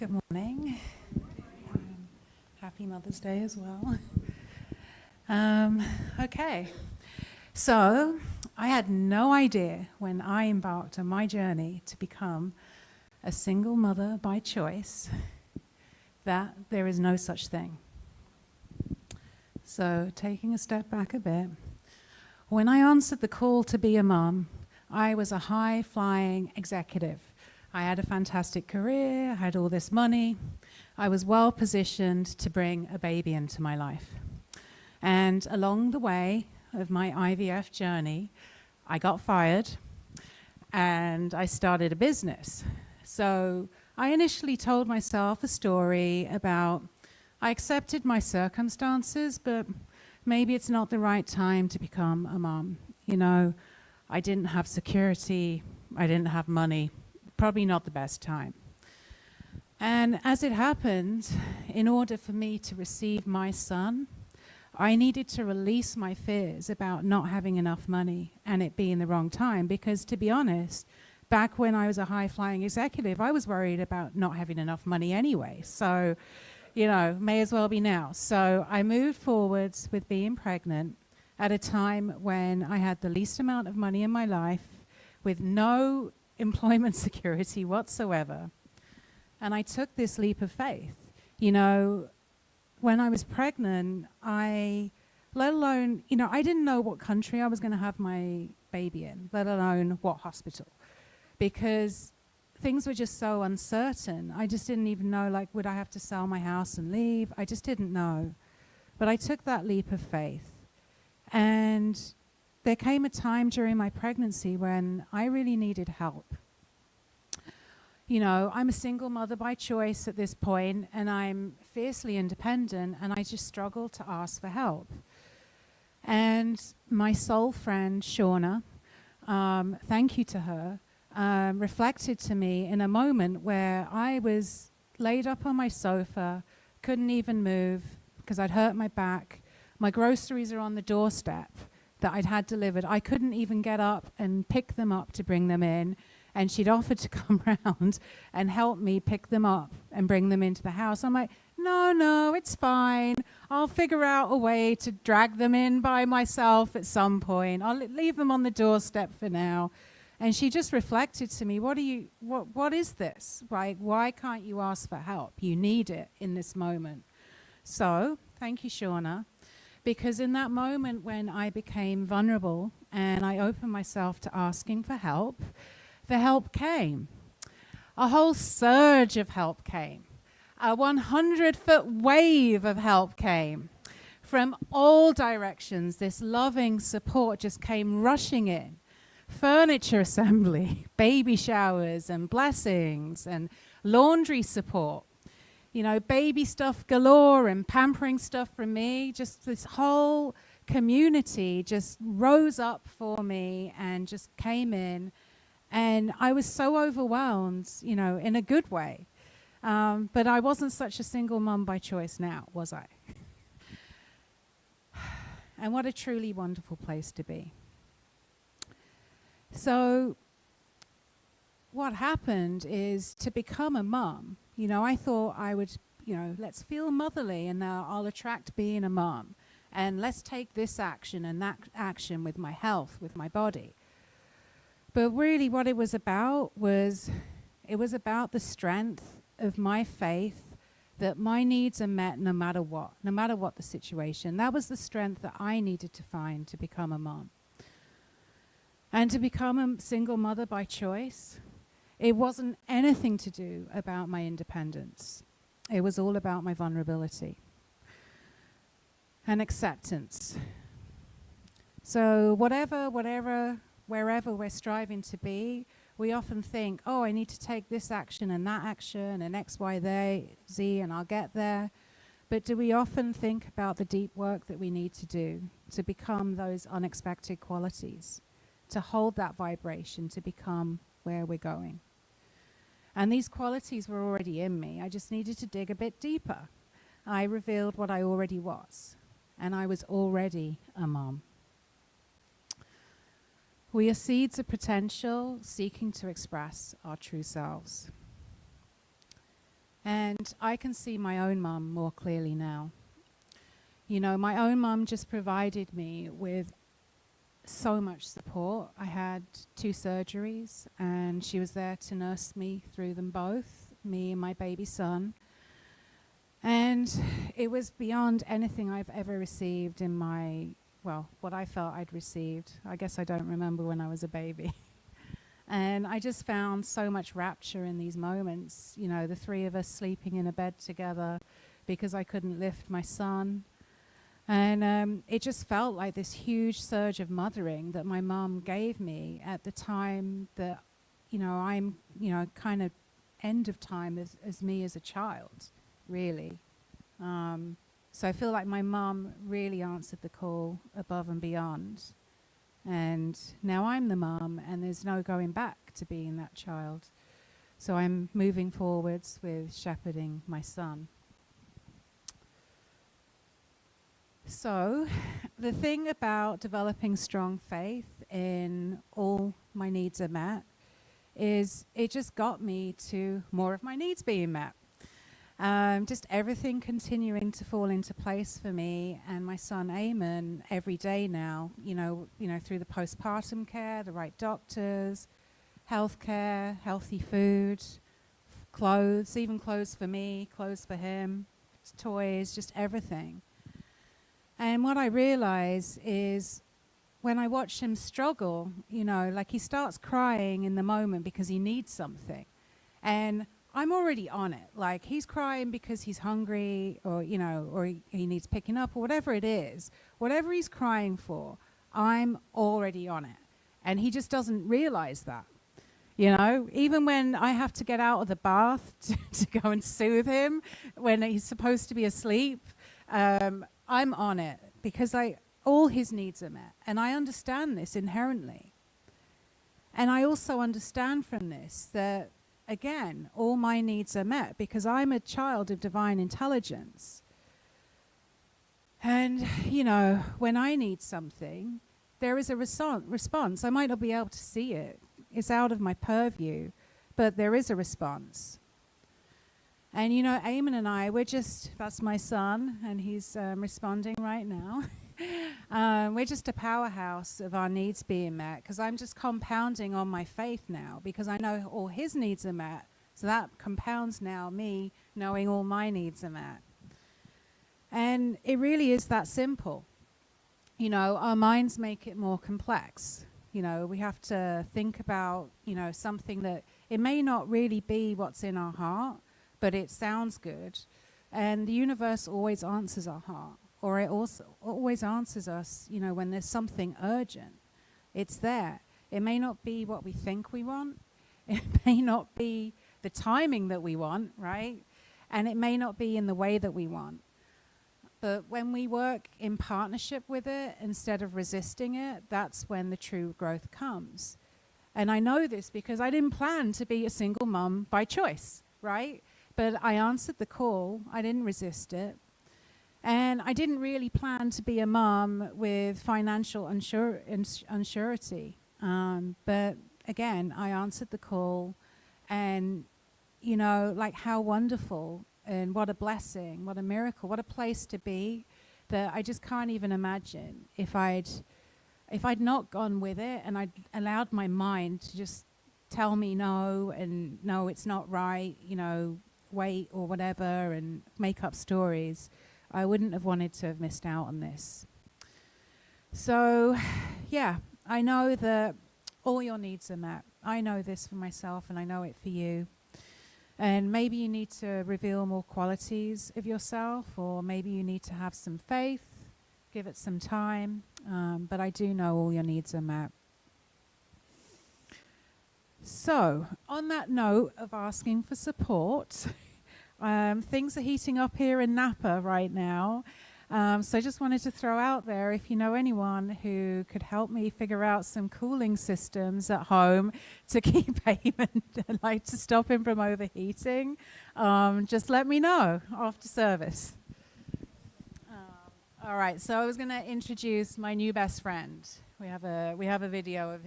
Good morning. Happy Mother's Day as well. Okay, so I had no idea when I embarked on my journey to become a single mother by choice that there is no such thing. So taking a step back a bit, when I answered the call to be a mum, I was a high-flying executive. I had a fantastic career, I had all this money. I was well positioned to bring a baby into my life. And along the way of my IVF journey, I got fired and I started a business. So I initially told myself a story about I accepted my circumstances, but maybe it's not the right time to become a mom. You know, I didn't have security, I didn't have money, probably not the best time. And as it happened, in order for me to receive my son, I needed to release my fears about not having enough money and it being the wrong time, because to be honest, back when I was a high-flying executive, I was worried about not having enough money anyway. So, you know, may as well be now. So I moved forwards with being pregnant at a time when I had the least amount of money in my life, with no employment security whatsoever. And I took this leap of faith. You know, when I was pregnant, let alone, you know, I didn't know what country I was going to have my baby in, let alone what hospital, because things were just so uncertain. I just didn't even know, like, would I have to sell my house and leave? I just didn't know. But I took that leap of faith. And there came a time during my pregnancy when I really needed help. You know, I'm a single mother by choice at this point, and I'm fiercely independent, and I just struggled to ask for help. And my soul friend, Shauna, thank you to her, reflected to me in a moment where I was laid up on my sofa, couldn't even move because I'd hurt my back. My groceries are on the doorstep that I'd had delivered. I couldn't even get up and pick them up to bring them in. And she'd offered to come round and help me pick them up and bring them into the house. I'm like, no, it's fine. I'll figure out a way to drag them in by myself at some point. I'll leave them on the doorstep for now. And she just reflected to me, what is this? Right? Why can't you ask for help? You need it in this moment. So, thank you, Shauna. Because in that moment when I became vulnerable and I opened myself to asking for help, the help came. A whole surge of help came. A 100-foot wave of help came. From all directions, this loving support just came rushing in. Furniture assembly, baby showers and blessings and laundry support. You know, baby stuff galore and pampering stuff from me. Just this whole community just rose up for me and just came in. And I was so overwhelmed, you know, in a good way. But I wasn't such a single mum by choice now, was I? And what a truly wonderful place to be. So what happened is, to become a mum, you know, I thought I would, you know, let's feel motherly and I'll attract being a mum. And let's take this action and that action with my health, with my body. But really what it was about was, it was about the strength of my faith that my needs are met no matter what the situation. That was the strength that I needed to find to become a mom. And to become a single mother by choice, it wasn't anything to do about my independence. It was all about my vulnerability and acceptance. So wherever we're striving to be, we often think, oh, I need to take this action and that action and X, Y, Z, and I'll get there. But do we often think about the deep work that we need to do to become those unexpected qualities, to hold that vibration, to become where we're going? And these qualities were already in me. I just needed to dig a bit deeper. I revealed what I already was, and I was already a mom. We are seeds of potential seeking to express our true selves. And I can see my own mum more clearly now. You know, my own mum just provided me with so much support. I had 2 surgeries, and she was there to nurse me through them both, me and my baby son. And it was beyond anything I've ever received in my, well, what I felt I'd received. I guess I don't remember when I was a baby. And I just found so much rapture in these moments, you know, the 3 of us sleeping in a bed together because I couldn't lift my son. And it just felt like this huge surge of mothering that my mum gave me at the time that, you know, I'm, you know, kind of end of time as me as a child, really. So I feel like my mum really answered the call above and beyond. And now I'm the mum, and there's no going back to being that child. So I'm moving forwards with shepherding my son. So the thing about developing strong faith in all my needs are met is it just got me to more of my needs being met. Just everything continuing to fall into place for me and my son Eamon every day now, you know, through the postpartum care, the right doctors, healthcare, healthy food, clothes, even clothes for me, clothes for him, toys, just everything. And what I realize is when I watch him struggle, you know, like he starts crying in the moment because he needs something. And I'm already on it. Like he's crying because he's hungry or, you know, or he needs picking up or whatever it is. Whatever he's crying for, I'm already on it. And he just doesn't realize that. You know, even when I have to get out of the bath to go and soothe him when he's supposed to be asleep, I'm on it because all his needs are met. And I understand this inherently. And I also understand from this that, again, all my needs are met because I'm a child of divine intelligence. And, you know, when I need something, there is a response. I might not be able to see it. It's out of my purview, but there is a response. And, you know, Eamon and I, that's my son, and he's responding right now. We're just a powerhouse of our needs being met because I'm just compounding on my faith now because I know all his needs are met. So that compounds now me knowing all my needs are met. And it really is that simple. You know, our minds make it more complex. You know, we have to think about, you know, something that it may not really be what's in our heart, but it sounds good. And the universe always answers our heart, or it also always answers us, you know, when there's something urgent. It's there. It may not be what we think we want. It may not be the timing that we want, right? And it may not be in the way that we want. But when we work in partnership with it instead of resisting it, that's when the true growth comes. And I know this because I didn't plan to be a single mum by choice, right? But I answered the call. I didn't resist it. And I didn't really plan to be a mum with financial unsurety. But again, I answered the call. And, you know, like how wonderful and what a blessing, what a miracle, what a place to be that I just can't even imagine if I'd not gone with it and I'd allowed my mind to just tell me no and no, it's not right, you know, wait or whatever and make up stories. I wouldn't have wanted to have missed out on this. So, yeah, I know that all your needs are met. I know this for myself and I know it for you. And maybe you need to reveal more qualities of yourself, or maybe you need to have some faith, give it some time. But I do know all your needs are met. So, on that note of asking for support, things are heating up here in Napa right now. So I just wanted to throw out there, if you know anyone who could help me figure out some cooling systems at home to keep Eamon, like to stop him from overheating, just let me know after service. All right, so I was going to introduce my new best friend. We have a video of